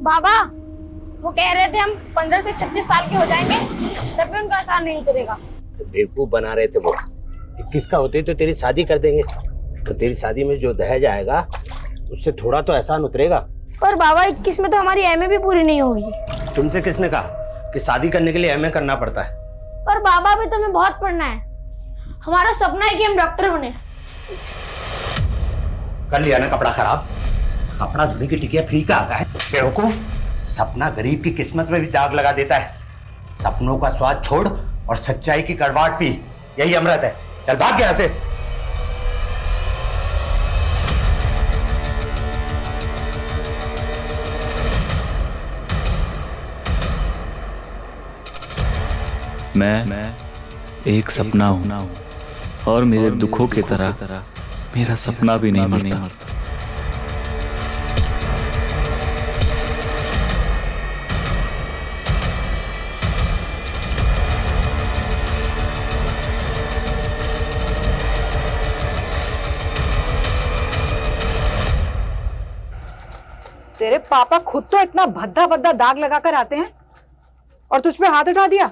बाबा वो कह रहे थे हम 15 से 36 साल के हो जाएंगे तब भी उनका असर नहीं उतरेगा। बेवकूफ बना रहे थे वो। 21 का होते तो तेरी शादी कर देंगे, तो तेरी शादी में जो दहेज आएगा उससे थोड़ा तो एहसान उतरेगा। पर बाबा 21 में तो हमारी एमए भी पूरी नहीं होगी। तुमसे किसने कहा कि शादी करने के लिए एमए करना पड़ता है? पर बाबा भी तो हमें बहुत पढ़ना है। हमारा सपना है कि हम डॉक्टर बने। कर लिया ना कपड़ा खराब? कपड़ा धोने की टिकिया फ्री का आता है बेवकूफ। सपना गरीब की किस्मत में भी दाग लगा देता है। सपनों का स्वाद छोड़ और सच्चाई की कड़वाहट पी, यही अमृत है। चल भाग यहां से। मैं एक सपना हूं और मेरे दुखों की तरह मेरा सपना भी नहीं मरता। तेरे पापा खुद तो इतना भद्दा भद्दा दाग लगाकर आते हैं और तुझ पे हाथ उठा दिया।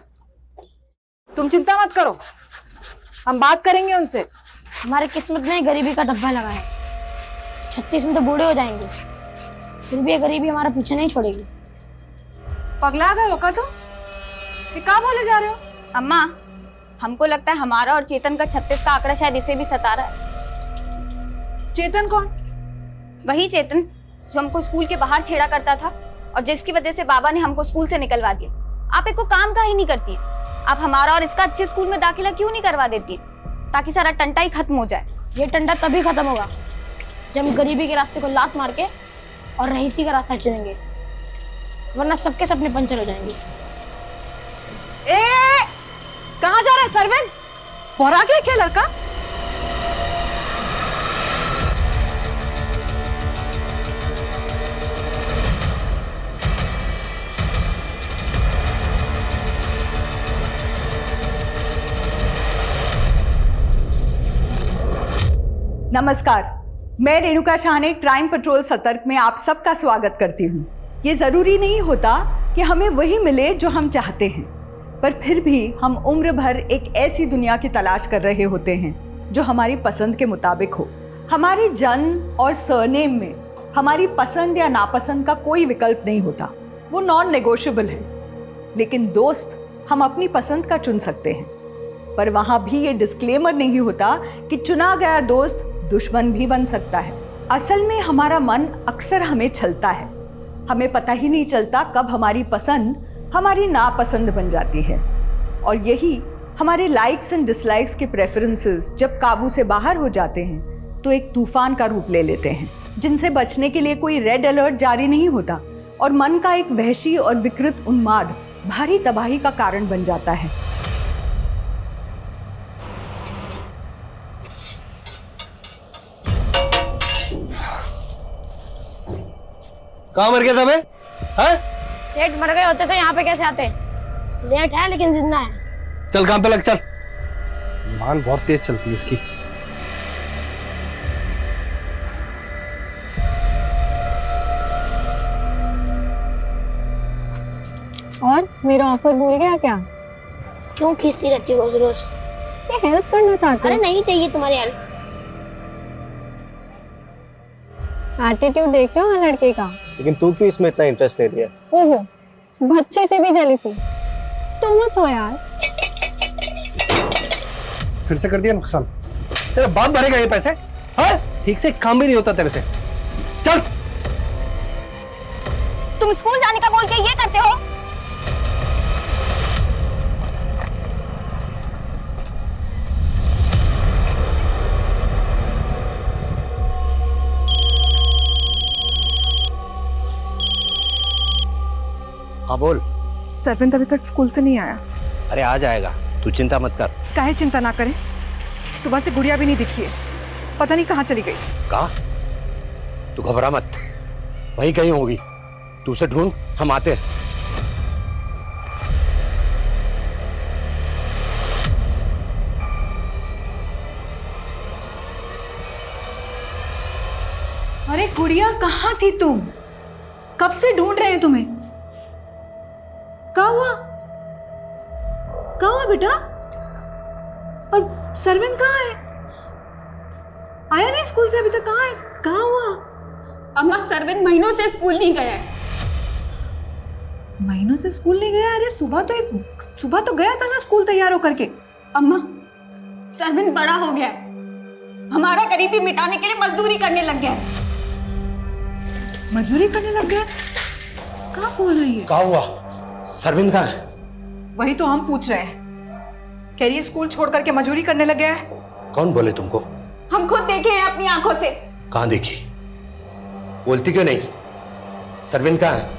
तुम चिंता मत करो, हम बात करेंगे उनसे। हमारे किस्मत में गरीबी का धब्बा लगा है। 36 में तो बूढ़े हो जाएंगे, फिर भी ये गरीबी हमारा पीछे नहीं छोड़ेगी। पगला गए हो का तुम? ये क्या बोले जा रहे हो? अम्मा, हमको लगता है हमारा और चेतन का 36 का आंकड़ा शायद इसे भी सता रहा है। चेतन कौन? वही चेतन जो हमको स्कूल के बाहर छेड़ा करता था और जिसकी वजह से बाबा ने हमको स्कूल से निकलवा दिया। आप एक को काम का ही नहीं करती है। आप हमारा और इसका अच्छे स्कूल में दाखिला क्यों नहीं करवा देती है, ताकि सारा टंटा ही खत्म हो जाए। ये टंटा तभी खत्म होगा जब हम गरीबी के रास्ते को लात मार के और रईसी का रास्ता चुनेंगे, वरना सबके सपने पंचर हो जाएंगे। कहाँ जा रहा है सरविन? बोरा गया क्या लड़का? नमस्कार, मैं रेणुका शाहने क्राइम पेट्रोल सतर्क में आप सबका स्वागत करती हूँ। ये ज़रूरी नहीं होता कि हमें वही मिले जो हम चाहते हैं, पर फिर भी हम उम्र भर एक ऐसी दुनिया की तलाश कर रहे होते हैं जो हमारी पसंद के मुताबिक हो। हमारे जन्म और सरनेम में हमारी पसंद या नापसंद का कोई विकल्प नहीं होता, वो नॉन नेगोशिएबल है। लेकिन दोस्त हम अपनी पसंद का चुन सकते हैं, पर वहाँ भी ये डिस्क्लेमर नहीं होता कि चुना गया दोस्त दुश्मन भी बन सकता है। असल में हमारा मन अक्सर हमें छलता है। हमें पता ही नहीं चलता कब हमारी पसंद हमारी नापसंद बन जाती है, और यही हमारे लाइक्स एंड डिसलाइक्स के प्रेफरेंसेस जब काबू से बाहर हो जाते हैं तो एक तूफान का रूप ले लेते हैं, जिनसे बचने के लिए कोई रेड अलर्ट जारी नहीं होता, और मन का एक वहशी और विकृत उन्माद भारी तबाही का कारण बन जाता है। कहाँ मर गया था मैं? सेठ मर गए होते तो यहाँ पे कैसे आते? लेट है लेकिन जिंदा है। चल काम पे लग, चल। मान बहुत तेज चलती है इसकी। और मेरा ऑफर भूल गया क्या? क्यों खींचती रहती रोज रोज? ये हेल्प करना चाहती अरे हूँ। नहीं चाहिए तुम्हारी हेल्प। एटीट्यूड देख रहे हो लड़के का? लेकिन तू क्यों इसमें इतना इंटरेस्ट ले लिया? ओहो, बच्चे से भी जेलसी। तो मत हो यार। फिर से कर दिया नुकसान। तेरा बाप भरेगा ये पैसे? हाँ? ठीक से काम भी नहीं होता तेरे से। चल। तुम स्कूल जाने का बोल के ये करते हो? हाँ बोल। सरविंद अभी तक स्कूल से नहीं आया। अरे आ जाएगा, तू चिंता मत कर। काहे चिंता ना करें, सुबह से गुड़िया भी नहीं दिखी है, पता नहीं कहाँ चली गई। कहा? तू घबरा मत, वहीं कहीं होगी। तू उसे ढूंढ, हम आते हैं। अरे गुड़िया, कहाँ थी तुम? कब से ढूंढ रहे हैं तुम्हें। कहाँ हुआ, कहाँ हुआ बेटा? और सरविन कहाँ है? आया नहीं स्कूल से अभी तक? कहाँ है, कहाँ हुआ? अम्मा सरविन महीनों से स्कूल नहीं गया है। महीनों से स्कूल नहीं गया? अरे सुबह तो गया था ना स्कूल तैयार होकर के। अम्मा सरविन बड़ा हो गया है, हमारा गरीबी मिटाने के लिए मजदूरी करने लग गया है। मजदूरी करने लग गया? कहाँ बोल रही है? क्या हुआ? सरविन कहाँ है? वही तो हम पूछ रहे हैं। कह रही है स्कूल छोड़ करके मजदूरी करने लग गया है। कौन बोले तुमको? हम खुद देखे हैं अपनी आंखों से। कहाँ देखी? बोलती क्यों नहीं? सरविन कहाँ है?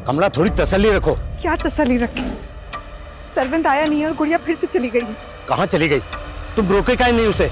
कमला थोड़ी तसल्ली रखो। क्या तसल्ली रखे? सरविंद आया नहीं और गुड़िया फिर से चली गई। कहाँ चली गई? तुम रोके काहे नहीं उसे?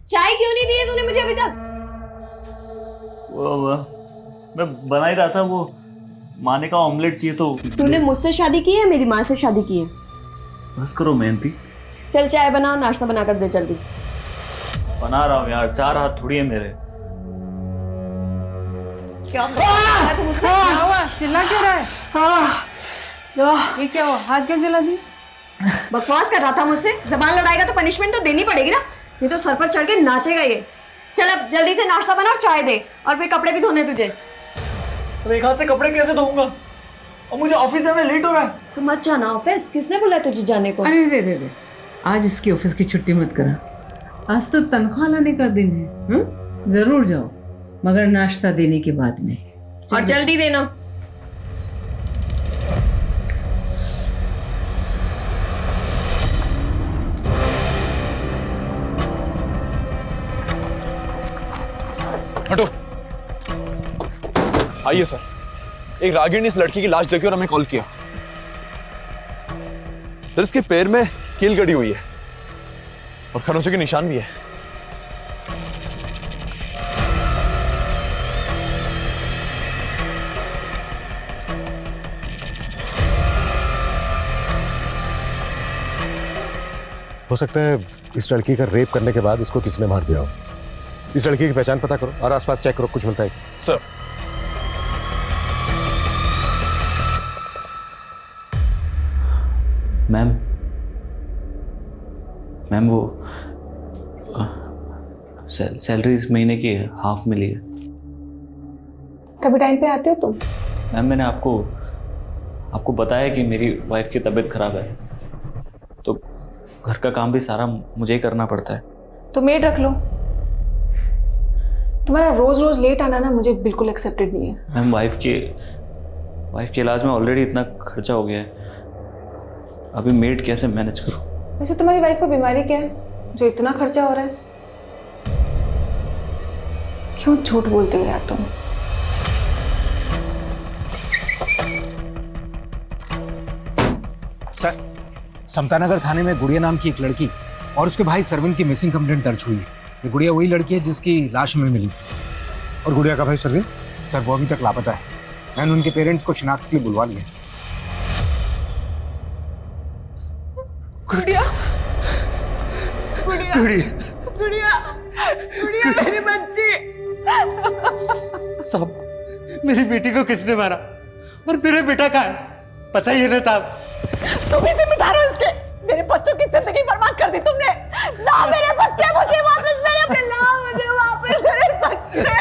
चाय क्यों नहीं दी है तूने मुझे अभी तक? मैं बना ही रहा था, वो माने का ऑमलेट चाहिए तो। तूने मुझसे शादी की है मेरी माँ से शादी की है? बस करो मेहनती। चल चाय बनाओ, नाश्ता बना कर दे जल्दी। बना रहा हूँ यार, 4 हाथ थोड़ी है मेरे। क्या हुआ? चिल्ला क्यों रहा है? ये क्या हुआ? हाथ क्यों जला दी? बकवास कर रहा था मुझसे। जबान लड़ाएगा तो पनिशमेंट तो देनी पड़ेगी ना, नहीं तो सर पर चढ़ के नाचेगा ये। चल अब जल्दी से नाश्ता बना और चाय दे, और फिर कपड़े भी धोने तुझे। अब एक हाथ से कपड़े कैसे धोऊंगा? और मुझे ऑफिस जाने लेट हो रहा है। तो मत जाना ऑफिस, किसने बुलाया तुझे जाने को? अरे रे रे रे, आज इसकी ऑफिस की छुट्टी मत करा। आज तो तनख्वाह लाने का दिन है। जरूर जाओ, मगर नाश्ता देने के बाद में। और जल्दी देना। हटो। आइए सर, एक रागिर ने इस लड़की की लाश देखी और हमें कॉल किया। सर इसके पैर में कील गड़ी हुई है और खरोंचों के निशान भी है। हो सकता है इस लड़की का रेप करने के बाद इसको किसने मार दिया हो। इस लड़की की पहचान पता करो और आसपास चेक करो, कुछ मिलता है सर। मैम वो सैलरी इस महीने की हाफ मिली है। कभी टाइम पे आते हो तुम? मैम मैंने आपको बताया कि मेरी वाइफ की तबीयत खराब है, तो घर का काम भी सारा मुझे ही करना पड़ता है। तो मेड रख लो। तुम्हारा रोज रोज लेट आना ना मुझे बिल्कुल एक्सेप्टेड नहीं है। मैम वाइफ के इलाज में ऑलरेडी इतना खर्चा हो गया है, अभी मेड कैसे मैनेज करूं? वैसे तुम्हारी वाइफ को बीमारी क्या है जो इतना खर्चा हो रहा है? क्यों झूठ बोलते हो यार तुम? सर, समतानगर थाने में गुड़िया नाम की एक लड़की और उसके भाई सरविन की मिसिंग कंप्लेंट दर्ज हुई है। ये गुड़िया वही लड़की है जिसकी लाश हमें मिली थी। और गुड़िया का भाई सरविन, सर वो अभी तक लापता है। मैंने उनके पेरेंट्स को शिनाख्त के लिए बुलवा लिया। गुड़िया, गुड़िया, गुड़िया, गुड़िया मेरी बच्ची। साहब, मेरी बेटी को किसने मारा? और मेरे बेटा का है पता ही है ना साहब। तुम ही जिम्मेदार हो इसके। मेरे बच्चों की जिंदगी बर्बाद कर दी तुमने। लाओ मेरे बच्चे मुझे वापस, मेरे लाओ मुझे वापस मेरे बच्चे।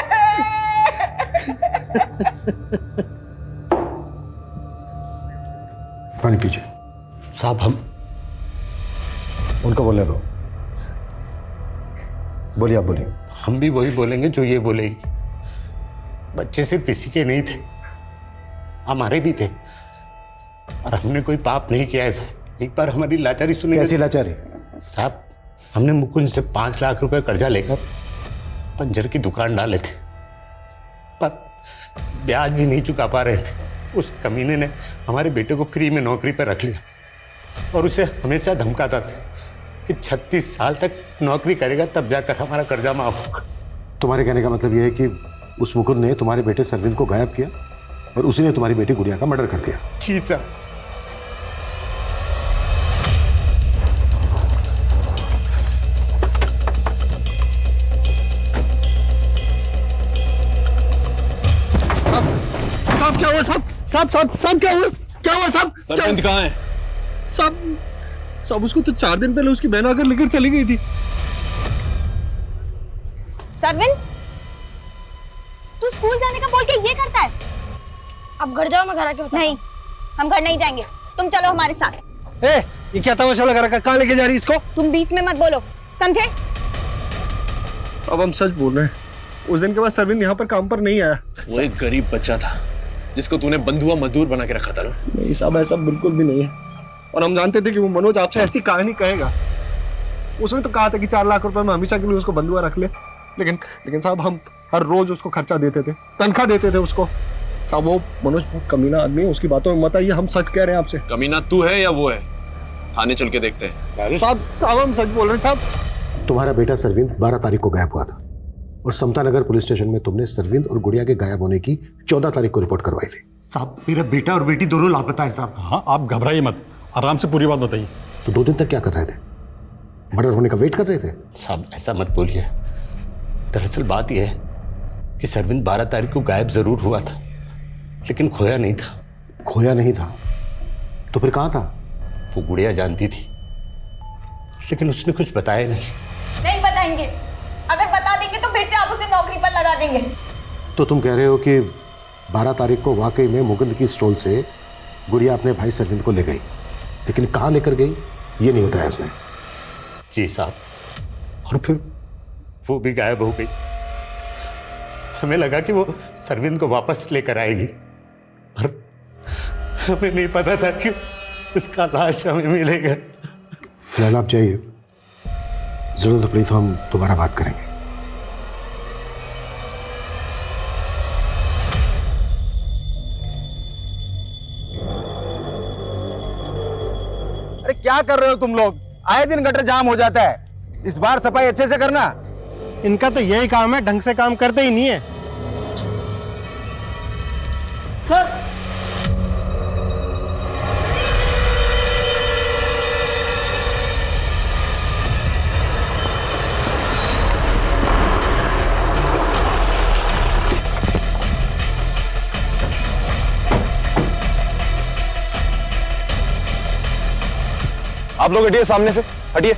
पानी पीजिए। साहब हम उनको बोलने दो। बोलिए, आप बोलिए। हम भी वही बोलेंगे जो ये बोलेगी। बच्चे सिर्फ इसी के नहीं थे, हमारे भी थे, और हमने कोई पाप नहीं किया ऐसा। एक बार हमारी लाचारी सुनी। कैसी लाचारी? साहब हमने मुकुंद से 5 लाख रुपए कर्जा लेकर पंजर की दुकान डाले थे, पर ब्याज भी नहीं चुका पा रहे थे। उस कमीने ने हमारे बेटे को फ्री में नौकरी पर रख लिया और उसे हमेशा धमकाता था कि 36 साल तक नौकरी करेगा तब जाकर हमारा कर्जा माफ होगा। तुम्हारे कहने का मतलब यह है कि उस मुकुंद ने तुम्हारे बेटे सरविंद को गायब किया और उसी ने तुम्हारी बेटी गुड़िया का मर्डर कर दिया? जी साहब। साहब क्या हुआ साहब? साहब क्या हुआ? क्या हुआ साहब? सरविंद कहाँ है? साहब उसको तो 4 दिन पहले उसकी बहन आकर लेकर चली गई थी। सरविंद, तू स्कूल जाने का बोल के ये करता है? अब घर जाओ, मैं घर आके बताता हूं। नहीं, हम घर नहीं जाएंगे, तुम चलो हमारे साथ। ये क्या तमाशा लगा रखा? कहाँ लेके जा रही इसको? तुम बीच में मत बोलो, समझे? अब हम सच बोल रहे हैं, उस दिन के बाद सरविंद यहाँ पर काम पर नहीं आया। वो एक गरीब बच्चा था जिसको तूने बंधुआ मजदूर बना के रखा था ना? नहीं साहब, ऐसा बिल्कुल भी नहीं है। और हम जानते थे कि वो मनोज आपसे ऐसी कहानी कहेगा। उसने तो कहा था कि 4 लाख रुपए में हमेशा के लिए उसको बंधुआ रख ले, लेकिन साहब हम हर रोज उसको खर्चा देते थे, तनख्वाह देते थे उसको। साहब वो मनोज बहुत कमीना आदमी है, उसकी बातों में मत आइए, हम सच कह रहे हैं आपसे। कमीना तू है या वो है? थाने चल के देखते हैं। साहब हम सच बोल रहे हैं साहब। तुम्हारा बेटा सरविंद 12 तारीख को गायब हुआ था और समता नगर पुलिस स्टेशन में तुमने सरविंद और गुड़िया के गायब होने की 14 तारीख को रिपोर्ट करवाई थी। साहब मेरा बेटा और बेटी दोनों लापता है साहब। हाँ, आप घबराइए मत, आराम से पूरी बात बताइए। तो 2 दिन तक क्या कर रहे थे? मर्डर होने का वेट कर रहे थे? साहब ऐसा मत बोलिए। दरअसल बात यह है कि सरविंद 12 तारीख को गायब जरूर हुआ था, लेकिन खोया नहीं था। खोया नहीं था तो फिर कहाँ था? वो गुड़िया जानती थी, लेकिन उसने कुछ बताया नहीं। नहीं बताएंगे, अगर बता देंगे तो फिर से आप उसे नौकरी पर लगा देंगे। तो तुम कह रहे हो कि 12 तारीख को वाकई में मुकुंद की स्टॉल से गुड़िया अपने भाई सरविंद को ले गई, लेकिन कहाँ लेकर गई ये नहीं बताया उसने? जी साहब, और फिर वो भी गायब हो गई। हमें लगा कि वो सरविंद को वापस लेकर आएगी, पर हमें नहीं पता था कि उसका लाश हमें मिलेगा। फिलहाल आप चाहिए, जरूरत पड़ी तो हम दोबारा बात करेंगे। अरे क्या कर रहे हो तुम लोग? आए दिन गटर जाम हो जाता है, इस बार सफाई अच्छे से करना। इनका तो यही काम है, ढंग से काम करते ही नहीं है। आप लोग हटिए, सामने से हटिए।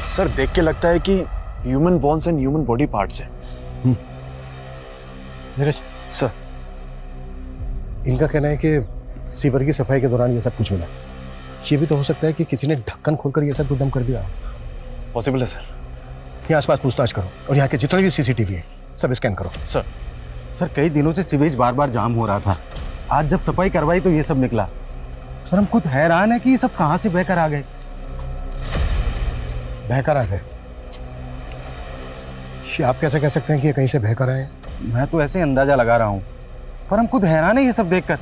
सर देख के लगता है कि human bones and human body parts है। नीरज सर, इनका कहना है कि सीवर की सफाई के दौरान ये सब कुछ मिला। ये भी तो हो सकता है कि किसी ने ढक्कन खोलकर ये सब कुछ दम कर दिया। पॉसिबल है सर। यहाँ आसपास पूछताछ करो और यहाँ के जितने भी सीसीटीवी है सब स्कैन करो। सर कई दिनों से सीवेज बार बार जाम हो रहा था, आज जब सफाई करवाई तो ये सब निकला। सर हम खुद हैरान है कि ये सब कहाँ से बहकर आ गए। बहकर आ गए? ये आप कैसे कह सकते हैं कि ये कहीं से बहकर आए? मैं तो ऐसे अंदाजा लगा रहा हूँ, पर हम खुद हैरान है ये सब देखकर।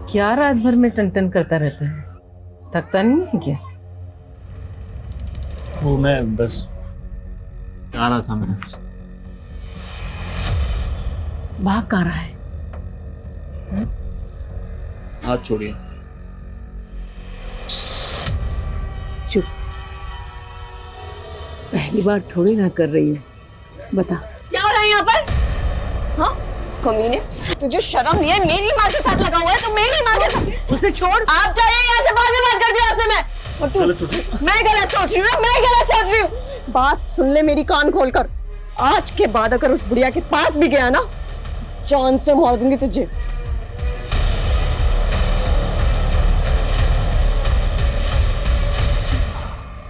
क्या रात भर में टन करता रहता है, थकता नहीं है क्या? वो मैं बस आ रहा था। मैं भाग कहाँ रहा है? हाथ छोड़िए। चुप, पहली बार थोड़ी ना कर रही हूँ। बता क्या हो रहा है यहाँ पर? हाँ कमीने, तुझे शर्म नहीं है? मेरी माँ के साथ लगा हुआ है तो मेरी माँ के साथ। उसे छोड़। आप जाइए यहाँ से, बाद में बात करती हूँ आपसे मैं। और तू, मैं गलत सोच रही हूँ, मैं गलत सोच रही हूँ। बात सुन ले मेरी, कान खोलकर। आज के बाद अगर उस बुढ़िया के पास भी गया ना, जान से मार दूंगी तुझे।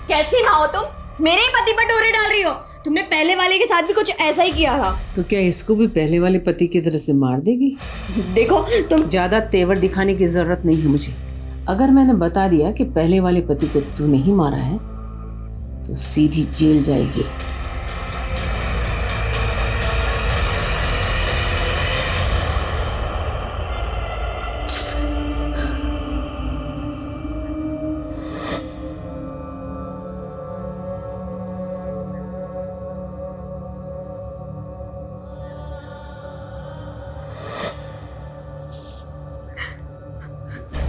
कैसी माँ हो तुम? मेरे ही पति पर डोरे डाल रही हो। तुमने पहले वाले के साथ भी कुछ ऐसा ही किया था। तो क्या इसको भी पहले वाले पति की तरह से मार देगी? देखो तुम ज्यादा तेवर दिखाने की जरूरत नहीं है मुझे। अगर मैंने बता दिया कि पहले वाले पति को तू नहीं मारा है तो सीधी जेल जाएगी।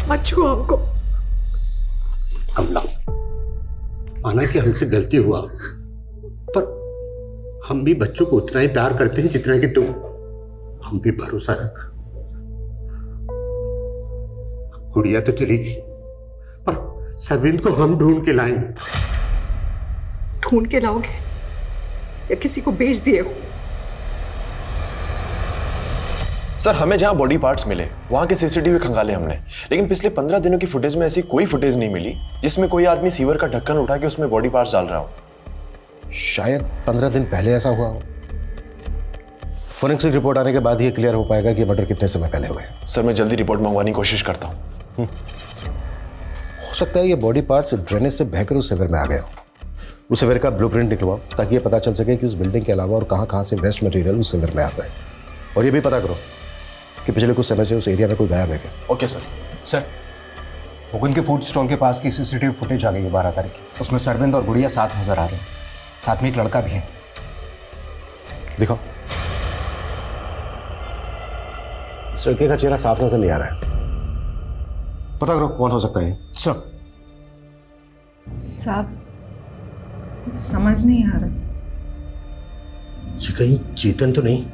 मत छुओ हमको। कमला, माना कि हमसे गलती हुआ, पर हम भी बच्चों को उतना ही प्यार करते हैं जितना कि तुम। हम भी भरोसा रख। गुड़िया तो चली गई, पर सरविंद को हम ढूंढ के लाएंगे। ढूंढ के लाओगे या किसी को बेच दिए हो? सर, हमें जहां बॉडी पार्ट्स मिले वहां के सीसीटीवी खंगाले हमने, लेकिन पिछले 15 दिनों की फुटेज में ऐसी कोई फुटेज नहीं मिली जिसमें कोई आदमी सीवर का ढक्कन उठा के उसमें बॉडी पार्ट्स डाल रहा हो। शायद 15 दिन पहले ऐसा हुआ हो। फोरेंसिक रिपोर्ट आने के बाद ही क्लियर हो पाएगा कि मर्डर कितने समय पहले हुए। सर, मैं जल्दी रिपोर्ट मंगवाने की कोशिश करता हूँ। हो सकता है ये बॉडी पार्ट्स ड्रेनेज से बहकर उस सिवर में आ गए हो। उस सिवर का ब्लूप्रिंट निकलवाओ ताकि ये पता चल सके कि उस बिल्डिंग के अलावा और कहाँ से वेस्ट मटेरियल उस सिवर में आता है। और ये भी पता करो कि पिछले कुछ समय से उस एरिया में कोई गायब है क्या। Okay sir. सर, मुकुंद के फूड स्टॉल के पास की सीसीटीवी फुटेज आ गई है 12 तारीख की। उसमें सरविंद और गुड़िया साथ नजर आ रहे हैं, साथ में एक लड़का भी है। दिखाओ। इस लड़के का चेहरा साफ नजर नहीं आ रहा है। पता करो कौन हो सकता है। सर, साहब कुछ समझ नहीं आ रहा। जी कहीं चेतन तो नहीं?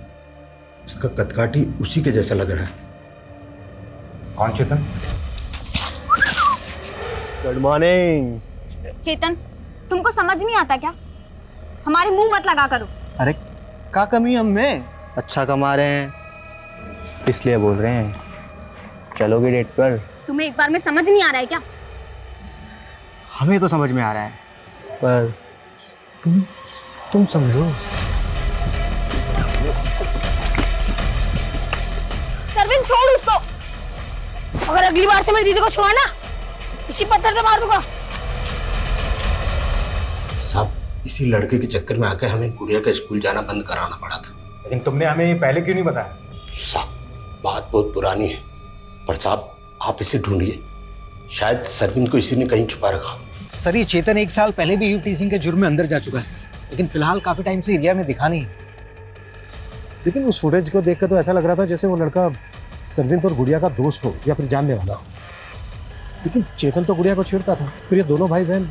इसका कदकाठी उसी के जैसा लग रहा है। कौन चेतन? Good morning. चेतन, तुमको समझ नहीं आता क्या? हमारे मुंह मत लगा करो। अरे क्या कमी हम में? अच्छा कमा रहे हैं इसलिए बोल रहे हैं। चलोगे डेट पर? तुम्हें एक बार में समझ नहीं आ रहा है क्या? हमें तो समझ में आ रहा है, पर तुम समझो। सरविंद, छोड़ उसको। अगर अगली बार से मेरी दीदी को छुआ ना, इसी पत्थर से मार दूंगा। साहब, इसी लड़के के चक्कर में आकर हमें गुड़िया का स्कूल जाना बंद कराना पड़ा था। लेकिन तुमने हमें ये पहले क्यों नहीं बताया? साहब, बात बहुत पुरानी है, पर साहब आप इसे ढूंढिए। शायद सरविंद को इसी ने कहीं छुपा रखा। सर, ये चेतन 1 साल पहले भी टीजिंग के जुर्म में अंदर जा चुका है, लेकिन फिलहाल काफी टाइम से एरिया में दिखा नहीं। लेकिन उस फुटेज को देखकर तो ऐसा लग रहा था जैसे वो लड़का सरविंद और गुड़िया का दोस्त हो या फिर जानने वाला हो। लेकिन चेतन तो गुड़िया को छेड़ता था, फिर ये दोनों भाई बहन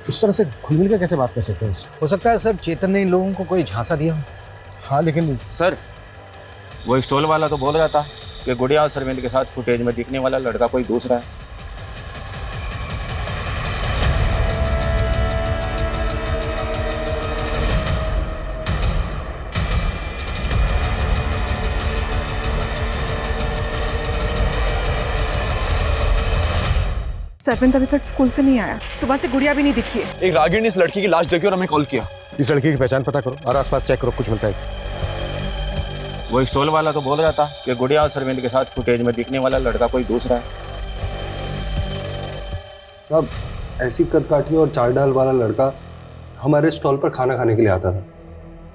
इस तरह से घुल मिल के कैसे बात कर सकते हैं? हो सकता है सर चेतन ने इन लोगों को कोई झांसा दिया हो। हाँ, लेकिन सर वो स्टॉल वाला तो बोल रहा था कि गुड़िया और सरविंद के साथ फुटेज में दिखने वाला लड़का कोई दूसरा है। सरविंद अभी तक स्कूल से नहीं आया, सुबह से गुड़िया भी नहीं दिखी है। एक रागिर ने इस लड़की की लाश देखी और हमें कॉल किया। इस लड़की की पहचान पता करो और आसपास चेक करो, कुछ मिलता है। वो स्टॉल वाला तो बोल रहा था कि गुड़िया और सरविंद के साथ फुटेज में दिखने वाला लड़का कोई दूसरा है। साहब, ऐसी कदकाठी और चाल डाल वाला लड़का हमारे स्टॉल पर खाना खाने के लिए आता था।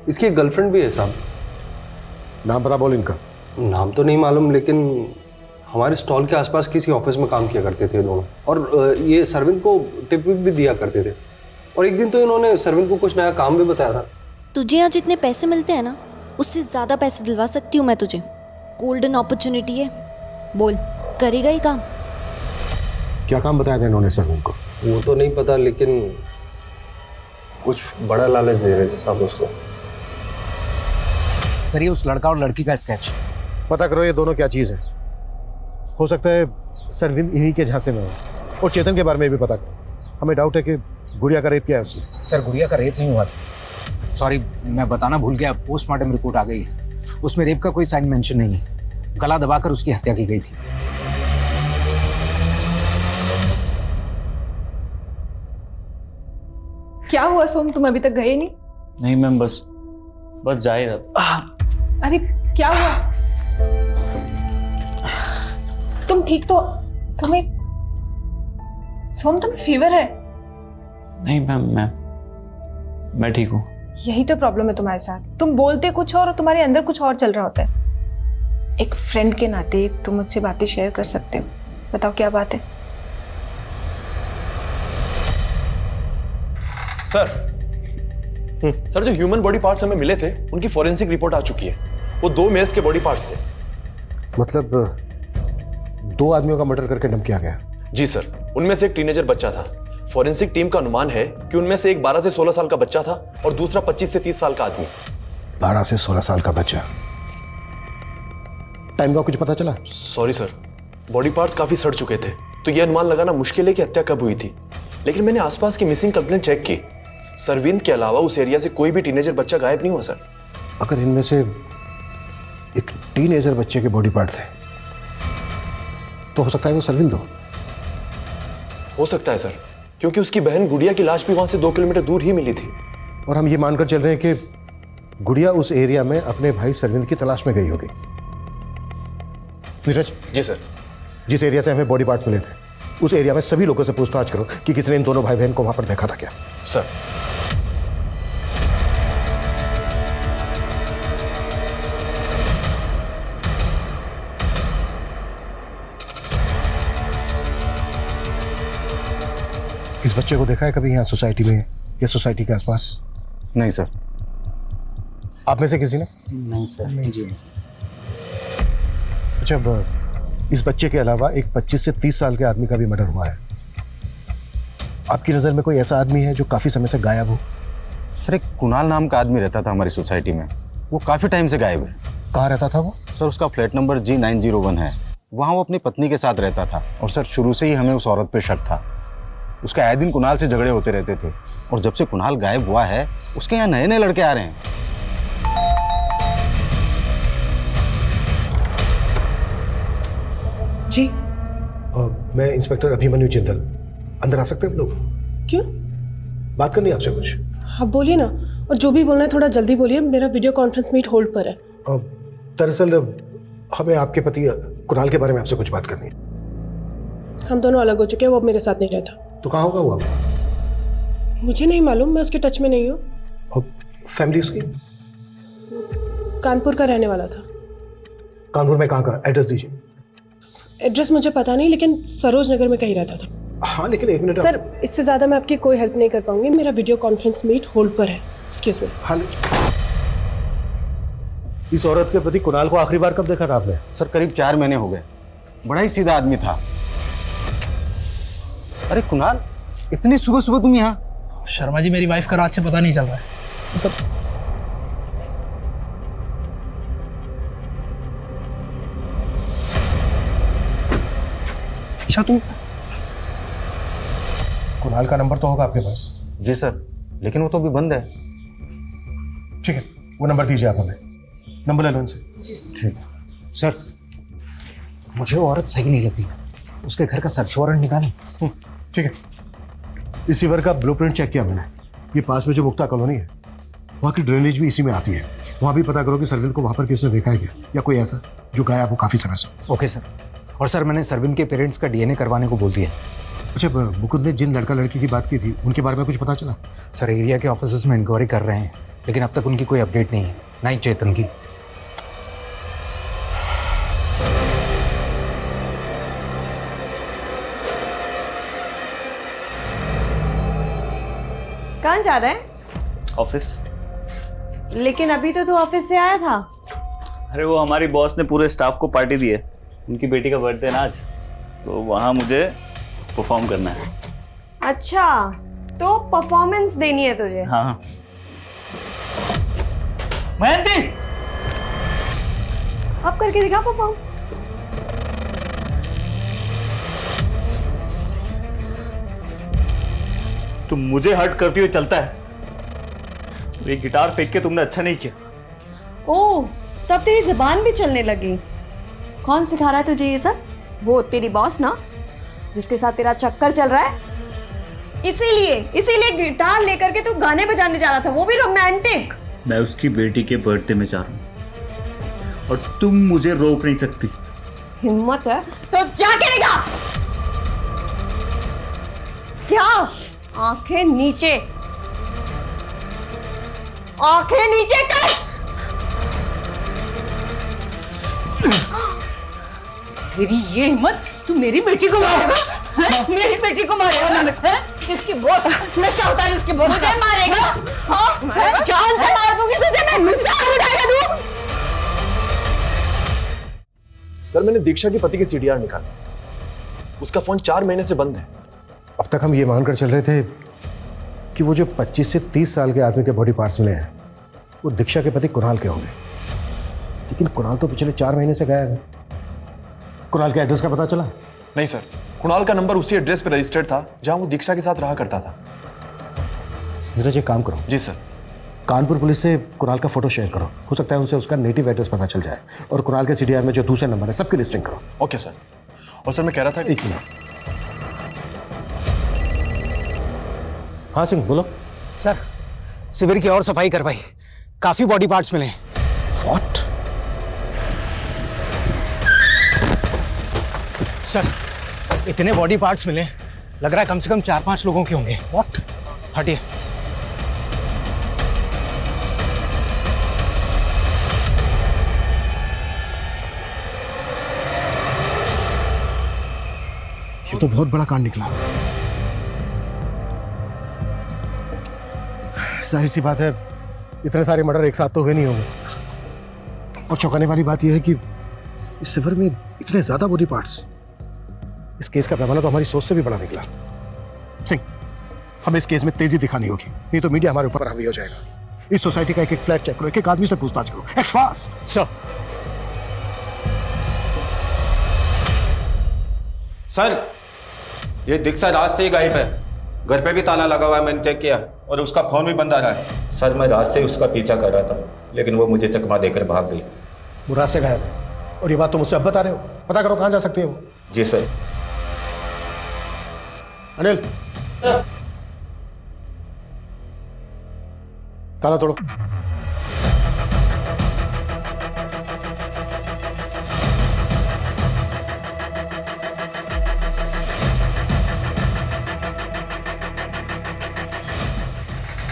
इसकी एक गर्लफ्रेंड भी है साहब। नाम पता बोल इनका। नाम तो नहीं मालूम, लेकिन हमारे स्टॉल के आसपास किसी ऑफिस में काम किया करते थे दोनों, और ये सरविंद को टिप विप भी दिया करते थे। और एक दिन तो इन्होंने सरविंद को कुछ नया काम भी बताया था। तुझे यहाँ जितने पैसे मिलते हैं ना, उससे ज़्यादा पैसे दिलवा सकती हूँ मैं तुझे। गोल्डन अपॉर्चुनिटी है, बोल करेगा ही काम? क्या काम बताया था इन्होंने सर उनको? वो तो नहीं पता, लेकिन कुछ बड़ा लालच दे रहे थे साहब उसको। सर ये उस लड़का और लड़की का स्केच। पता करो ये दोनों क्या चीज़ है। हो सकता है सरविंद इन्हीं के झांसे में हो। और चेतन के बारे में भी पता करो। हमें डाउट है कि गुड़िया का रेप किया है उसने। सर गुड़िया का रेप नहीं हुआ। सॉरी मैं बताना भूल गया, पोस्टमार्टम रिपोर्ट आ गई है, उसमें रेप का कोई साइन मेंशन नहीं है। गला दबाकर उसकी हत्या की गई थी। क्या हुआ सोम, तुम अभी तक गए नहीं? नहीं मैम, बस जा ही रहा था। अरे क्या हुआ? तुम ठीक तो? तुम्हें सोम तुम्हें फीवर है? नहीं मैम, मैं ठीक हूँ। यही तो प्रॉब्लम है तुम्हारे साथ, तुम बोलते कुछ और तुम्हारे अंदर कुछ और चल रहा होता है। एक फ्रेंड के नाते तुम मुझसे बातें शेयर कर सकते हो, बताओ क्या बात है? सर जो ह्यूमन बॉडी पार्ट्स हमें मिले थे उनकी फॉरेंसिक रिपोर्ट आ चुकी है। वो 2 मेल्स के बॉडी पार्ट्स थे। मतलब 2 आदमियों का मर्डर करके डंप किया गया? जी सर, उनमें से एक टीनेजर बच्चा था। फॉरेंसिक टीम का अनुमान है कि उनमें से एक 12 से 16 साल का बच्चा था और दूसरा 25 से 30 साल का आदमी। 12 से 16 साल का बच्चा। टाइम का कुछ पता चला? सॉरी सर, बॉडी पार्ट्स काफी सड़ चुके थे, तो यह अनुमान लगाना मुश्किल है कि हत्या कब हुई थी। लेकिन मैंने आसपास की मिसिंग कंप्लेंट चेक की, सरविंद के अलावा उस एरिया से कोई भी टीनेजर बच्चा गायब नहीं हुआ सर। अगर इनमें से एक टीनेजर बच्चे के बॉडी पार्ट थे तो हो सकता है वो सरविंद हो सकता है सर, क्योंकि उसकी बहन गुड़िया की लाश भी वहां से 2 किलोमीटर दूर ही मिली थी। और हम ये मानकर चल रहे हैं कि गुड़िया उस एरिया में अपने भाई सरविंद की तलाश में गई होगी। नीरज। जी सर। जिस एरिया से हमें बॉडी पार्ट मिले थे उस एरिया में सभी लोगों से पूछताछ करो कि किसी ने इन दोनों भाई बहन को वहां पर देखा था क्या। सर। इस बच्चे को देखा है कभी यहाँ सोसाइटी में या सोसाइटी के आसपास? नहीं सर। आप में से किसी ने? नहीं सर। नहीं जी। अच्छा, अब इस बच्चे के अलावा एक 25 से 30 साल के आदमी का भी मर्डर हुआ है। आपकी नज़र में कोई ऐसा आदमी है जो काफ़ी समय से गायब हो? सर, एक कुणाल नाम का आदमी रहता था हमारी सोसाइटी में, वो काफ़ी टाइम से गायब है। कहाँ रहता था वो? सर उसका फ्लैट नंबर G901 है, वहाँ वो अपनी पत्नी के साथ रहता था। और सर शुरू से ही हमें उस औरत पे शक था। उसके आए दिन कुणाल से झगड़े होते रहते थे, और जब से कुणाल गायब हुआ है उसके यहाँ नए नए लड़के आ रहे हैं। जी। मैं इंस्पेक्टर अभिमन्यु जिंदल। अंदर आ सकते हैं हम लोग? क्यों? बात करनी है आपसे कुछ। हाँ बोलिए ना, और जो भी बोलना है थोड़ा जल्दी बोलिए, मेरा वीडियो कॉन्फ्रेंस मीट होल्ड पर है। दरअसल हमें आपके पति कुणाल के बारे में आपसे कुछ बात करनी है। हम दोनों अलग हो चुके हैं, वो अब मेरे साथ नहीं रहता। तो कहाँ होगा वो? मुझे नहीं मालूम, मैं उसके टच में नहीं हूँ। और फैमिली उसकी? कानपुर का रहने वाला था। कानपुर में कहाँ का? एड्रेस दीजिए। एड्रेस मुझे पता नहीं, लेकिन सरोज नगर में कहीं रहता था। हाँ लेकिन एक मिनट सर, इससे ज़्यादा मैं आपकी कोई हेल्प नहीं कर पाऊंगी, मेरा वीडियो कॉन्फ्रेंस मीट होल्ड पर है। Excuse me. हाँ, इस औरत के प्रति कुणाल को आखिरी बार कब देखा था आपने? सर करीब 4 महीने हो गए। बड़ा ही सीधा आदमी था। अरे कुणाल, इतनी सुबह सुबह तुम यहाँ? शर्मा जी, मेरी वाइफ का रात से पता नहीं चल रहा है। ईशा, तुम कुणाल का नंबर तो होगा आपके पास? जी सर, लेकिन वो तो अभी बंद है। ठीक है, वो नंबर दीजिए आप हमें। नंबर ले लो उनसे। ठीक है सर। मुझे वो औरत सही नहीं लगती, उसके घर का सर्च वारंट निकालें। ठीक है, इसी वर्ग का ब्लूप्रिंट चेक किया मैंने। ये पास में जो मुक्ता कॉलोनी है वहाँ की ड्रेनेज भी इसी में आती है। वहाँ भी पता करो कि सरविंद को वहाँ पर किसने देखा है क्या, या कोई ऐसा जो गायब हो काफ़ी समय से। Okay sir. और सर मैंने सरविंद के पेरेंट्स का DNA करवाने को बोल दिया। अच्छा, मुकुंद ने जिन लड़का लड़की की बात की थी उनके बारे में कुछ पता चला? सर एरिया के ऑफिसर्स में इंक्वायरी कर रहे हैं, लेकिन अब तक उनकी कोई अपडेट नहीं है, ना ही चेतन की। कहाँ जा रहे हैं? ऑफिस। लेकिन अभी तो तू ऑफिस से आया था। अरे वो हमारी बॉस ने पूरे स्टाफ को पार्टी दी है, उनकी बेटी का बर्थडे ना आज, तो वहाँ मुझे परफॉर्म करना है। अच्छा, तो परफॉर्मेंस देनी है तुझे? हाँ। मयंती, अब करके दिखा परफॉर्म। तुम मुझे हर्ट करती हुए चलता है, तो ये गिटार फेंक के तुमने अच्छा नहीं किया। ओह, तब तेरी जुबान भी चलने लगी। कौन सिखा रहा है तुझे ये सब? वो तेरी बॉस ना, जिसके साथ तेरा चक्कर चल रहा है। इसीलिए गिटार लेकर के तू गाने बजाने जा रहा था, वो भी रोमांटिक। मैं उसकी बेटी के बर्थडे में जा रहा हूँ और तुम मुझे रोक नहीं सकती। हिम्मत है तो जाके दिखा। क्या? आंखें नीचे, आंखें नीचे कर। तेरी ये हिम्मत, तू मेरी बेटी को मारेगा? मेरी बेटी को मारेगा? इसकी बॉस नशा उतार, इसकी बॉस मुझे मारेगा? मैं जान से मार दूंगी तुझे। मैं जान उठाएगा तू। सर मैंने दीक्षा के पति के सीडीआर निकाला, उसका फोन 4 महीने से बंद है। अब तक हम ये मानकर चल रहे थे कि वो जो 25 से 30 साल के आदमी के बॉडी पार्ट्स मिले हैं वो दीक्षा के पति कुणाल के होंगे, लेकिन कुणाल तो पिछले 4 महीने से गायब है। कुणाल के एड्रेस का पता चला? नहीं सर, कुणाल का नंबर उसी एड्रेस पर रजिस्टर्ड था जहां वो दीक्षा के साथ रहा करता था। नीरज एक काम करो। जी सर। कानपुर पुलिस से कुणाल का फोटो शेयर करो, हो सकता है उनसे उसका नेटिव एड्रेस पता चल जाए। और कुणाल के सीडीआर में जो दूसरे नंबर है सबकी लिस्टिंग करो। Okay sir. और सर मैं कह रहा था, एक मिनट। हाँ सिंह बोलो। सर शिविर की और सफाई करवाई, काफी बॉडी पार्ट्स मिले। व्हाट? सर इतने बॉडी पार्ट्स मिले, लग रहा है कम से कम 4-5 लोगों के होंगे। व्हाट? हटिए। ये तो बहुत बड़ा कांड निकला। जाहिर सी बात है इतने सारे मर्डर एक साथ तो हुए नहीं होंगे। और चौंकाने वाली बात यह है कि इस सफर में इतने ज्यादा बॉडी पार्ट्स, इस केस का पैमाना तो हमारी सोच से भी बड़ा निकला। सिंह, हमें इस केस में तेजी दिखानी होगी, नहीं तो मीडिया हमारे ऊपर हावी हो जाएगा। इस सोसाइटी का एक एक फ्लैट चेक करो, एक एक आदमी से पूछताछ करो। Act fast sir. सर ये दीक्षा रात से ही गायब है, घर पे भी ताला लगा हुआ है, मैंने चेक किया और उसका फोन भी बंद आ रहा है। सर मैं रात से उसका पीछा कर रहा था, लेकिन वो मुझे चकमा देकर भाग गई। वो रात से गायब है और ये बात तो मुझसे अब बता रहे हो? पता करो कहाँ जा सकती है वो। जी सर। अनिल ताला तोड़ो।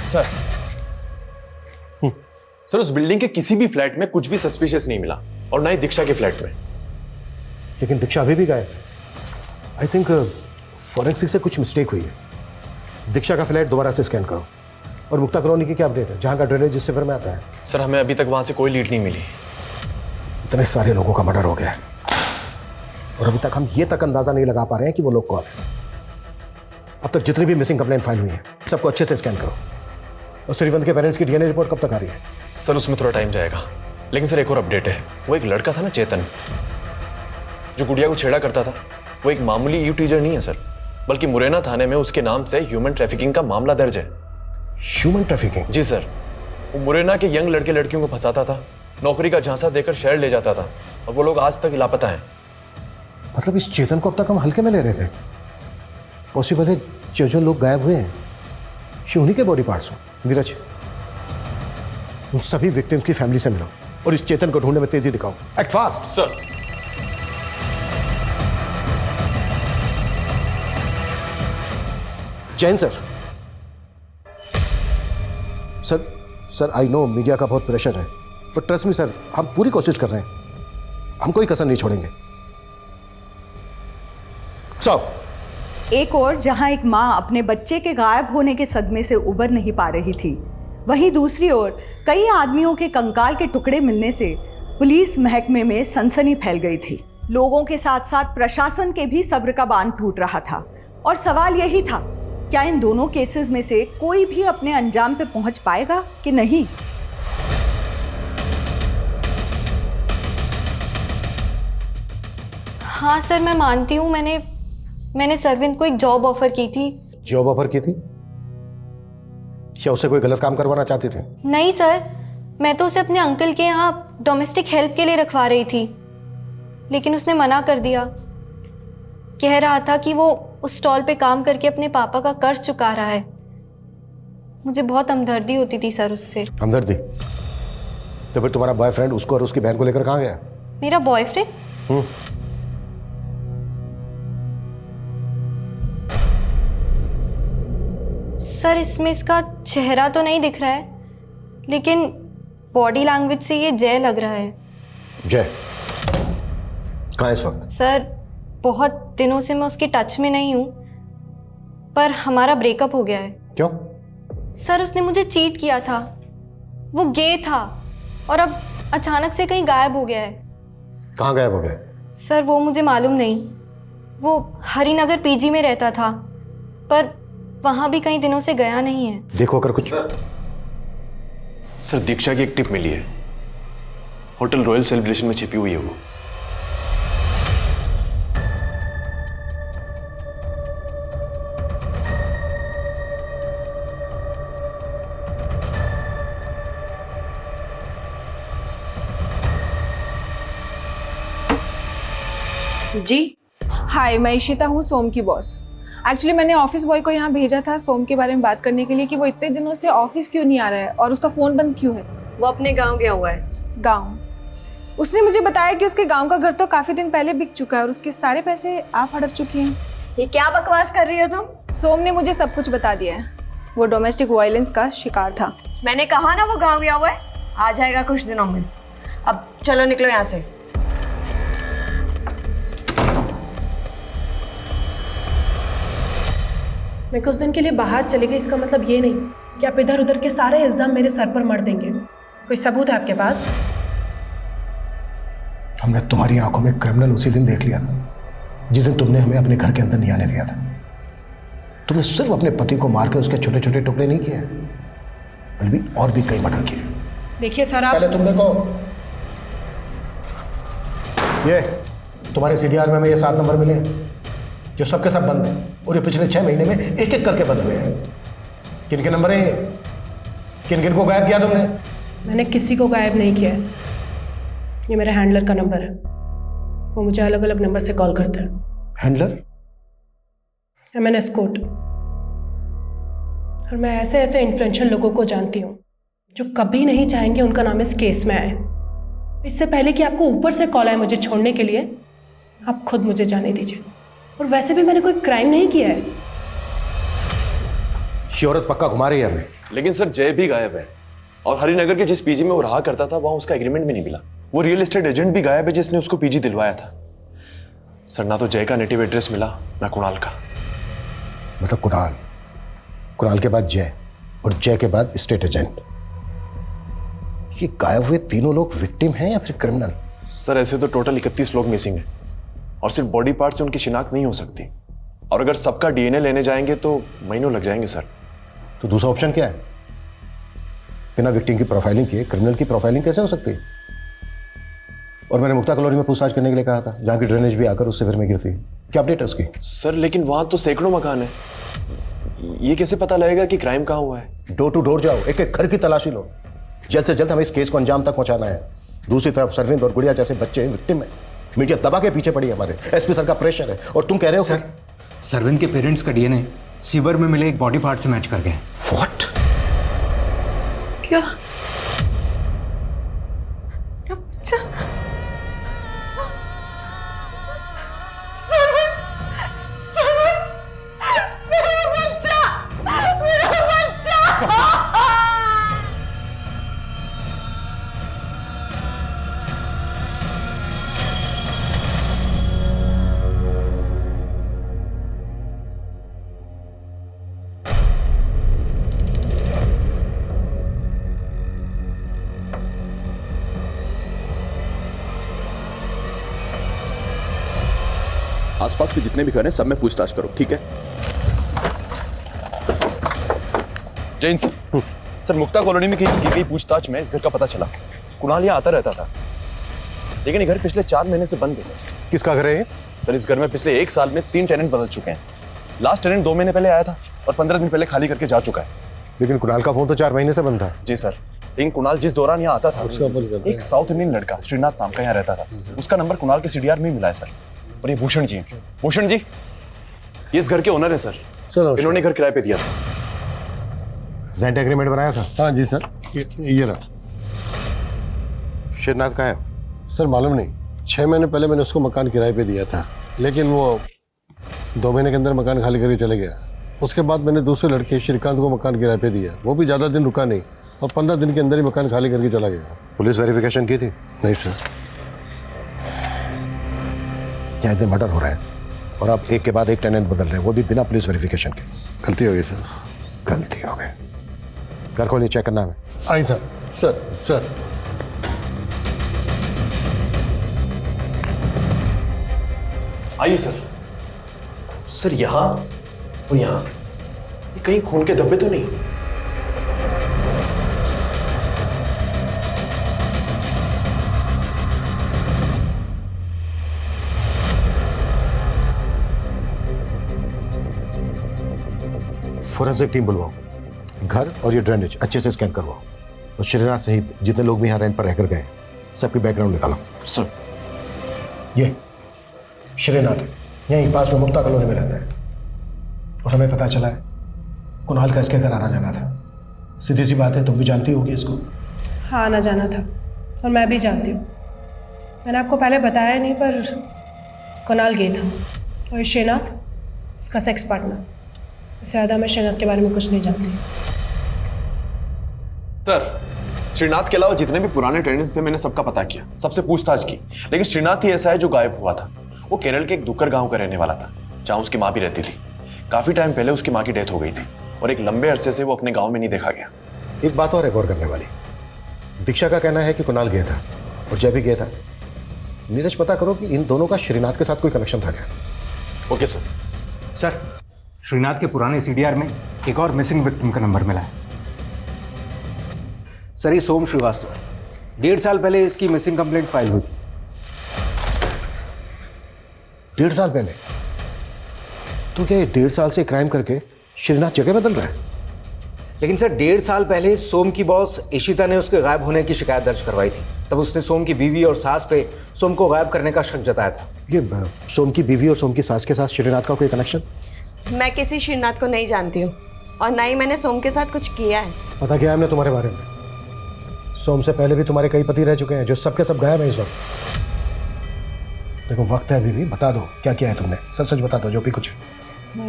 सर सर उस बिल्डिंग के किसी भी फ्लैट में कुछ भी सस्पिशियस नहीं मिला, और ना ही दीक्षा के फ्लैट में। लेकिन दीक्षा अभी भी गायब है। आई थिंक फॉरेंसिक से कुछ मिस्टेक हुई है। दीक्षा का फ्लैट दोबारा से स्कैन करो। और मुक्ता कॉलोनी की क्या अपडेट है, जहां का ड्रेनेज जिस सिवर में आता है? सर हमें अभी तक वहां से कोई लीड नहीं मिली। इतने सारे लोगों का मर्डर हो गया है और अभी तक हम ये तक अंदाजा नहीं लगा पा रहे हैं कि वो लोग कौन है। अब तक जितनी भी मिसिंग कंप्लेंट फाइल हुई है सबको अच्छे से स्कैन करो। और श्रीवंत के पेरेंट्स की डीएनए रिपोर्ट कब तक आ रही है? सर उसमें थोड़ा टाइम जाएगा, लेकिन सर एक और अपडेट है। वो एक लड़का था ना चेतन, जो गुड़िया को छेड़ा करता था, वो एक मामूली यू टीचर नहीं है सर, बल्कि मुरैना थाने में उसके नाम से ह्यूमन ट्रैफिकिंग का मामला दर्ज है। Human trafficking? जी सर। वो मुरैना के यंग लड़के लड़कियों को फंसाता था, नौकरी का झांसा देकर शहर ले जाता था, और वो लोग आज तक लापता हैं। मतलब इस चेतन को अब तक हम हल्के में ले रहे थे? पॉसिबल है जो लोग गायब हुए हैं ये उन्हीं के बॉडी पार्ट्स हो। नीरज उन सभी विक्टिम्स की फैमिली से मिलो और इस चेतन को ढूंढने में तेजी दिखाओ। Act fast sir. Jain sir. Sir I know media का बहुत प्रेशर है, पर ट्रस्ट मी सर, हम पूरी कोशिश कर रहे हैं, हम कोई कसर नहीं छोड़ेंगे। एक और जहां एक मां अपने बच्चे के गायब होने के सदमे से उबर नहीं पा रही थी, वहीं दूसरी ओर कई आदमियों के कंकाल के टुकड़े मिलने से पुलिस महकमे में सनसनी फैल गई थी। लोगों के साथ साथ प्रशासन के भी सब्र का बांध टूट रहा था और सवाल यही था, क्या इन दोनों केसेस में से कोई भी अपने अंजाम पे पहुंच पाएगा कि नहीं। हाँ सर, मैं मानती हूँ मैंने सरविंद को एक जॉब ऑफर की थी। जॉब ऑफर की थी? क्या उससे कोई गलत काम करवाना चाहते थे? नहीं सर, मैं तो उसे अपने अंकल के यहाँ डोमेस्टिक हेल्प के लिए रखवा रही थी, लेकिन उसने मना कर दिया। कह रहा था कि वो उस स्टॉल पे काम करके अपने पापा का कर्ज चुका रहा है। मुझे बहुत हमदर्दी होती थी सर उससे। हमदर्दी? तो फिर तुम्हारा बॉयफ्रेंड उसको और उसकी बहन को लेकर कहाँ गया? मेरा बॉयफ्रेंड? सर, इसमें इसका चेहरा तो नहीं दिख रहा है, लेकिन बॉडी लैंग्वेज से ये जय लग रहा है। जय कहाँ है इस वक्त? सर, बहुत दिनों से मैं उसके टच में नहीं हूँ, पर हमारा ब्रेकअप हो गया है। क्यों? सर, उसने मुझे चीट किया था। वो गे था और अब अचानक से कहीं गायब हो गया है। कहाँ गायब हो गया? सर, वो मुझे मालूम नहीं। वो हरिनगर पीजी में रहता था, पर वहां भी कई दिनों से गया नहीं है। देखो अगर कुछ। सर, दीक्षा की एक टिप मिली है। होटल रॉयल सेलिब्रेशन में छिपी हुई है वो। जी हाय, मैं इशिता हूँ, सोम की बॉस। एक्चुअली मैंने ऑफिस बॉय को यहाँ भेजा था सोम के बारे में बात करने के लिए कि वो इतने दिनों से ऑफिस क्यों नहीं आ रहा है और उसका फोन बंद क्यों है। वो अपने गांव गया हुआ है। गांव? उसने मुझे बताया कि उसके गांव का घर तो काफी दिन पहले बिक चुका है और उसके सारे पैसे आप हड़प चुकी हैं। ये क्या बकवास कर रही हो तुम? सोम ने मुझे सब कुछ बता दिया है। वो डोमेस्टिक वायलेंस का शिकार था। मैंने कहा ना वो गाँव गया हुआ है, आ जाएगा कुछ दिनों में। अब चलो निकलो यहाँ से। मैं कुछ दिन के लिए बाहर चले गई, इसका मतलब ये नहीं कि आप इधर उधर के सारे इल्जाम मेरे सर पर मर देंगे। कोई सबूत है आपके पास? हमने तुम्हारी आंखों में क्रिमिनल उसी दिन देख लिया था जिस दिन तुमने हमें अपने घर के अंदर नहीं आने दिया था। तुमने सिर्फ अपने पति को मारकर उसके छोटे छोटे टुकड़े नहीं किए, बल्कि और भी कई मर्डर किए। देखिए सर, आप पहले तुम देखो, ये तुम्हारे सीडीआर में हमें ये 7 नंबर मिले हैं जो सबके सब बंद हैं और ये पिछले 6 महीने में एक एक करके बंद हुए हैं। किन के नंबर हैं ये? किन किन को गायब किया तुमने? मैंने किसी को गायब नहीं किया है। ये मेरे हैंडलर का नंबर है, वो मुझे अलग अलग नंबर से कॉल करता है। हैंडलर? मैंने एस्कॉर्ट, और मैं ऐसे ऐसे इन्फ्लुएंशियल लोगों को जानती हूँ जो कभी नहीं चाहेंगे उनका नाम इस केस में आए। इससे पहले कि आपको ऊपर से कॉल आए मुझे छोड़ने के लिए, आप खुद मुझे जाने दीजिए। और वैसे भी मैंने कोई क्राइम नहीं किया है। ये औरत पक्का घुमा रही है हमें। लेकिन सर, जय भी गायब है और हरिनगर के जिस पीजी में वो रहा करता था वहां उसका एग्रीमेंट भी नहीं मिला। वो रियल एस्टेट एजेंट भी गायब है जिसने उसको पीजी दिलवाया था। सर, ना तो जय का नेटिव एड्रेस मिला ना कुणाल का। मतलब कुणाल के बाद जय और जय के बाद स्टेट एजेंट। ये गायब हुए तीनों लोग विक्टिम हैं या फिर क्रिमिनल? सर, ऐसे तो टोटल 31 लोग मिसिंग हैं और सिर्फ बॉडी पार्ट से उनकी शिनाख्त नहीं हो सकती। और अगर सबका डीएनए लेने जाएंगे तो महीनों लग जाएंगे सर। तो दूसरा ऑप्शन क्या है? बिना विक्टिम की प्रोफाइलिंग किए क्रिमिनल की प्रोफाइलिंग कैसे हो सकती है? और मैंने मुक्ता कॉलोनी में पूछताछ करने के लिए कहा था, जहाँ की ड्रेनेज भी आकर उससे फिर में गिरती है। क्या अपडेट है उसकी? सर, लेकिन वहां तो सैकड़ों मकान है, ये कैसे पता लगेगा कि क्राइम कहाँ हुआ है? डोर टू डोर जाओ, एक एक घर की तलाशी लो। जल्द से जल्द हमें इस केस को अंजाम तक पहुंचाना है। दूसरी तरफ सरविंद और गुड़िया जैसे बच्चे विक्टिम है, मीडिया दबा के पीछे पड़ी है, हमारे एसपी सर का प्रेशर है। और तुम कह रहे हो सर, सरविंद के पेरेंट्स का डीएनए सीवर में मिले एक बॉडी पार्ट से मैच कर गए। व्हाट? क्या? आसपास के जितने भी घर हैं सब में पूछताछ करो, ठीक है? जैन सर, सर मुक्ता कॉलोनी में की गई पूछताछ में इस घर का पता चला। कुणाल यहाँ आता रहता था, लेकिन ये घर पिछले 4 महीने से बंद है सर। किसका घर है ये? सर इस घर में पिछले 1 साल में 3 टेनेंट बदल चुके हैं। लास्ट टेनेंट 2 महीने पहले आया था और 15 दिन पहले खाली करके जा चुका है। लेकिन कुणाल का फोन तो 4 महीने से बंद था। जी सर, लेकिन कुणाल जिस दौरान यहाँ आता था, एक साउथ इंडियन लड़का श्रीनाथ नाम का यहाँ रहता था, उसका नंबर कुणाल के सीडीआर में मिला है सर। और ये भूषण जी, भूषण जी ये इस घर के ओनर है सर। चलो, इन्होंने घर किराए पे दिया था। रेंट एग्रीमेंट बनाया था? हाँ जी सर, ये रहा। श्रीनाथ कहाँ है? सर मालूम नहीं, 6 महीने पहले मैंने उसको मकान किराए पे दिया था, लेकिन वो 2 महीने के अंदर मकान खाली करके चले गया। उसके बाद मैंने दूसरे लड़के श्रीकांत को मकान किराए पे दिया, वो भी ज़्यादा दिन रुका नहीं और 15 दिन के अंदर ही मकान खाली करके चला गया। पुलिस वेरिफिकेशन की थी? नहीं सर। क्या इतने मर्डर हो रहे हैं और आप एक के बाद एक टेनेंट बदल रहे हैं, वो भी बिना पुलिस वेरिफिकेशन के? गलती हो गई सर। गलती हो गई। घर खोलिए, चेक करना है। आई सर। सर सर आइए सर। सर यहाँ और यहाँ कहीं खून के धब्बे तो नहीं? फोरेंसिक टीम बुलवाओ, घर और ये ड्रेनेज अच्छे से स्कैन करवाओ और श्रीनाथ सहित जितने लोग भी यहाँ रेंट पर रहकर गए सबकी बैकग्राउंड निकालो। सर ये श्रीनाथ यहीं पास में मुक्ता कॉलोनी में रहता है और हमें पता चला है कुणाल का इसके घर आना जाना था। सीधी सी बात है, तुम भी जानती होगी इसको। हाँ, आना जाना था और मैं भी जानती हूँ। मैंने आपको पहले बताया नहीं, पर कुणाल गे था और ये श्रीनाथ इसका सेक्स पार्टनर। इससे ज़्यादा मैं श्रीनाथ के बारे में कुछ नहीं जानती। सर श्रीनाथ के अलावा जितने भी पुराने टेनेंट्स थे मैंने सबका पता किया, सबसे पूछताछ की, लेकिन श्रीनाथ ही ऐसा है जो गायब हुआ था। वो केरल के एक दुक्कर गांव का रहने वाला था, जहां उसकी माँ भी रहती थी। काफी टाइम पहले उसकी माँ की डेथ हो गई थी और एक लंबे अरसे से वो अपने गांव में नहीं देखा गया। एक बात और है गौर करने वाली, दीक्षा का कहना है कि कुणाल गया था और जय भी गया था। नीरज, पता करो कि इन दोनों का श्रीनाथ के साथ कोई कनेक्शन था क्या? Okay sir. सर, श्रीनाथ के पुराने सीडीआर में एक और मिसिंग विक्टिम का नंबर मिला है। सर, ये सोम श्रीवास्तव, 1.5 साल पहले इसकी मिसिंग कंप्लेंट फाइल हुई थी। 1.5 साल पहले? तो क्या ये 1.5 साल से क्राइम करके श्रीनाथ जगह बदल रहा है? लेकिन सर, 1.5 साल पहले सोम की बॉस इशिता ने उसके गायब होने की शिकायत दर्ज करवाई थी। तब उसने सोम की बीवी और सास पे सोम को गायब करने का शक जताया था। ये सोम की बीवी और सोम की सास के साथ श्रीनाथ का कोई कनेक्शन? मैं किसी श्रीनाथ को नहीं जानती हूँ और ना ही मैंने सोम के साथ कुछ किया है। पता किया हमने तुम्हारे बारे में। सोम से पहले भी तुम्हारे कई पति रह चुके हैं जो सबके सब गायब हैं इस वक्त। देखो वक्त है अभी भी, बता दो क्या किया है तुमने, सच सच बता दो जो भी कुछ है।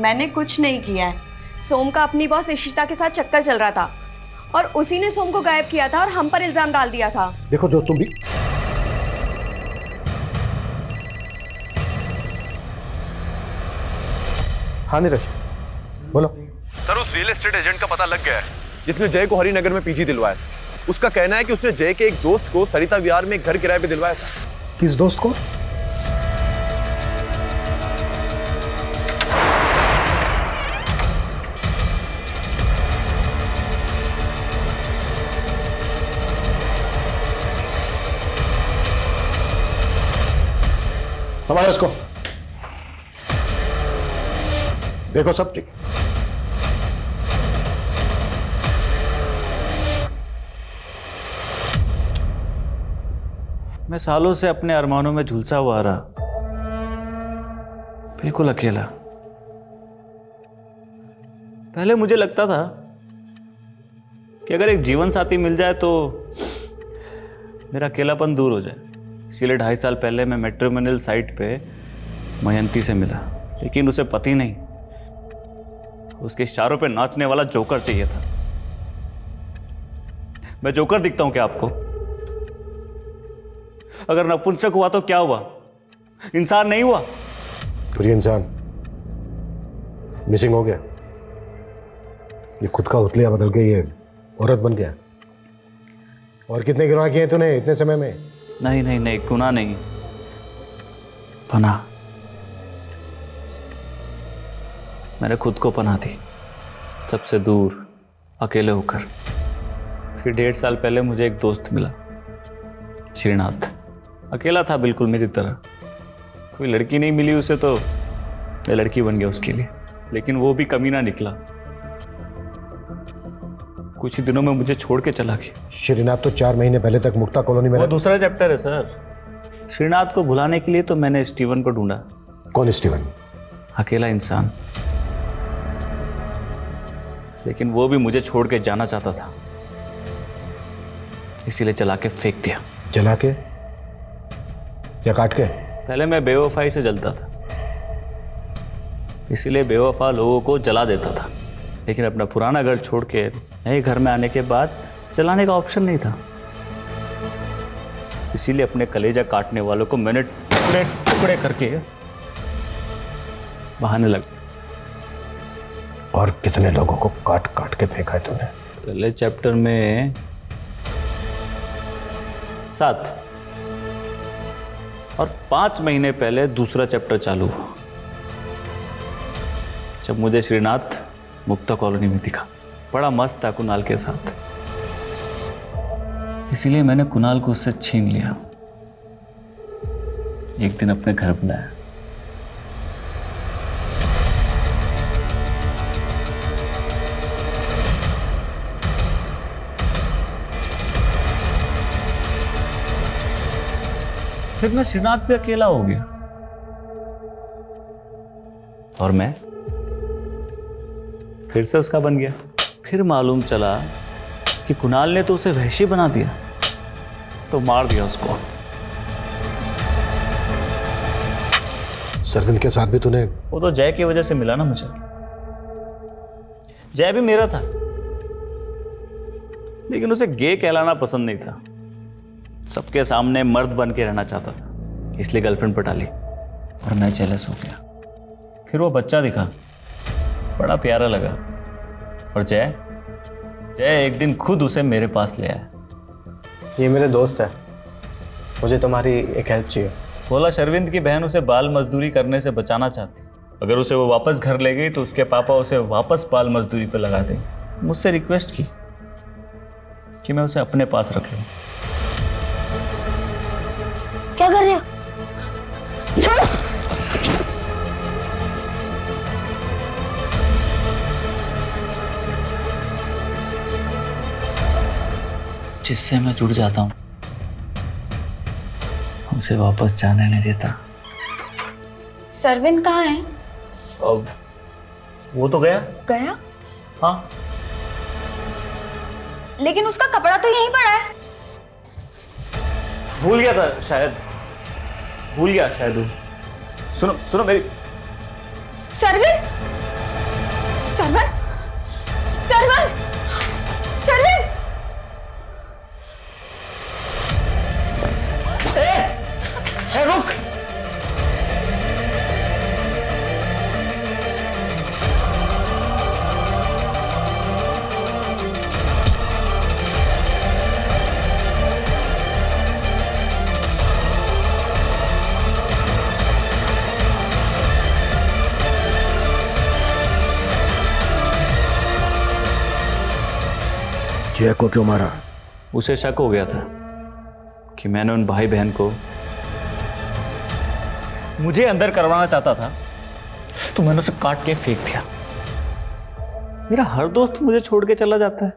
मैंने कुछ नहीं किया है। सोम का अपनी बॉस इशिता के साथ चक्कर चल रहा था और उसी ने सोम को गायब किया था और हम पर इल्जाम डाल दिया था। देखो जो तुम भी हाँ नीरज बोलो। सर उस रियल एस्टेट एजेंट का पता लग गया है जिसने जय को हरिनगर में पीजी दिलवाया था। उसका कहना है कि उसने जय के एक दोस्त को सरिता विहार में एक घर किराए पे दिलवाया था। किस दोस्त को? संभालो इसको। देखो सब ठीक। मैं सालों से अपने अरमानों में झुलसा हुआ रहा, बिल्कुल अकेला। पहले मुझे लगता था कि अगर एक जीवन साथी मिल जाए तो मेरा अकेलापन दूर हो जाए। इसीलिए 2.5 साल पहले मैं मैट्रिमोनियल साइट पे मयंती से मिला, लेकिन उसे पति नहीं, उसके इशारों पे नाचने वाला जोकर चाहिए था। मैं जोकर दिखता हूं क्या आपको? अगर नपुंसक हुआ तो क्या हुआ? इंसान नहीं हुआ? तो ये इंसान मिसिंग हो गया, ये खुद का उतलिया बदल के ये औरत बन गया। और कितने गुनाह किए तूने इतने समय में? नहीं नहीं नहीं, गुनाह नहीं, पनाह। मैंने खुद को पनाह दी, सबसे दूर, अकेले होकर। फिर 1.5 साल पहले मुझे एक दोस्त मिला, श्रीनाथ। अकेला था बिल्कुल मेरी तरह, कोई लड़की नहीं मिली उसे तो मैं लड़की बन गया उसके लिए, लेकिन वो भी कमीना निकला। कुछ ही दिनों में मुझे छोड़ के चला गया। श्रीनाथ तो 4 महीने पहले तक मुक्ता कॉलोनी में वो दूसरा चैप्टर है सर। श्रीनाथ को भुलाने के लिए तो मैंने स्टीवन को ढूंढा। कौन स्टीवन? अकेला इंसान, लेकिन वो भी मुझे छोड़ के जाना चाहता था, इसीलिए जला के फेंक दिया। जला के या काट के? पहले मैं बेवफाई से जलता था, इसीलिए बेवफा लोगों को जला देता था, लेकिन अपना पुराना घर छोड़ के नए घर में आने के बाद जलाने का ऑप्शन नहीं था, इसीलिए अपने कलेजा काटने वालों को मैंने टुकड़े टुकड़े करके बहाने लगा। और कितने लोगों को काट काट के फेंका है तूने? पहले चैप्टर में 7 और 5 महीने पहले दूसरा चैप्टर चालू हुआ, जब मुझे श्रीनाथ मुक्ता कॉलोनी में दिखा। बड़ा मस्त था कुणाल के साथ, इसीलिए मैंने कुणाल को उससे छीन लिया। एक दिन अपने घर बुलाया। फिर मैं श्रीनाथ पे अकेला हो गया, और मैं फिर से उसका बन गया। फिर मालूम चला कि कुणाल ने तो उसे वहशी बना दिया, तो मार दिया उसको। सरविंद के साथ भी तूने? वो तो जय की वजह से मिला ना मुझे। जय भी मेरा था, लेकिन उसे गे कहलाना पसंद नहीं था। सबके सामने मर्द बन के रहना चाहता था, इसलिए गर्लफ्रेंड पटा ली, और मैं जेलस हो गया। फिर वो बच्चा दिखा, बड़ा प्यारा लगा, और जय एक दिन खुद उसे मेरे पास ले आया। ये मेरे दोस्त है, मुझे तुम्हारी एक हेल्प चाहिए। बोला शर्विंद की बहन उसे बाल मजदूरी करने से बचाना चाहती, अगर उसे वो वापस घर ले गई तो उसके पापा उसे वापस बाल मजदूरी पे लगा देंगे। मुझसे रिक्वेस्ट की कि मैं उसे अपने पास रख लूं। क्या कर रहे हो? जिससे मैं जुड़ जाता हूं, उसे वापस जाने नहीं देता। सरविंद कहाँ है? अब वो तो गया। गया? हाँ, लेकिन उसका कपड़ा तो यहीं पड़ा है। भूल गया था शायद, भूल गया शायद वो। सुनो सुनो मेरी। सरविंद, सरविंद, सरविंद, सरविंद! ए, रुक! जय को क्यों मारा? उसे शक हो गया था कि मैंने उन भाई बहन को मुझे अंदर करवाना चाहता था, तो मैंने उसे काट के फेंक दिया। मेरा हर दोस्त मुझे छोड़ के चला जाता है,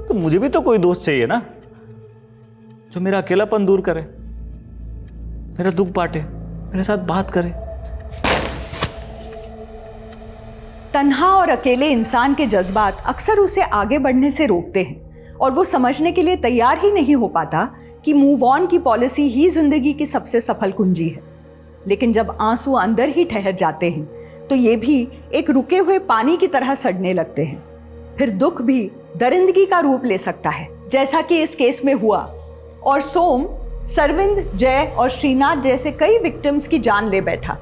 तो मुझे भी तो कोई दोस्त चाहिए ना, जो मेरा अकेलापन दूर करे, मेरा दुख बांटे, मेरे साथ बात करे। तन्हा और अकेले इंसान के जज्बात अक्सर उसे आगे बढ़ने से रोकते हैं, और वो समझने के लिए तैयार ही नहीं हो पाता कि मूव ऑन की पॉलिसी ही जिंदगी की सबसे सफल कुंजी है। लेकिन जब आंसू अंदर ही ठहर जाते हैं तो ये भी एक रुके हुए पानी की तरह सड़ने लगते हैं। फिर दुख भी दरिंदगी का रूप ले सकता है, जैसा कि इस केस में हुआ, और सोम सरविंद, जय और श्रीनाथ जैसे कई विक्टिम्स की जान ले बैठा।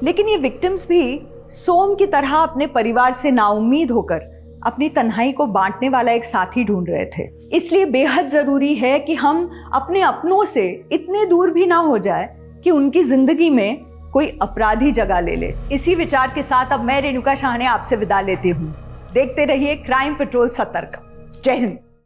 लेकिन ये विक्टिम्स भी सोम की तरह अपने परिवार से नाउम्मीद होकर अपनी तन्हाई को बांटने वाला एक साथी ढूंढ रहे थे। इसलिए बेहद जरूरी है कि हम अपने अपनों से इतने दूर भी ना हो जाए कि उनकी जिंदगी में कोई अपराधी जगह ले ले। इसी विचार के साथ अब मैं रेणुका शाहने आपसे विदा लेती हूँ। देखते रहिए क्राइम पेट्रोल सतर्क। जय हिंद।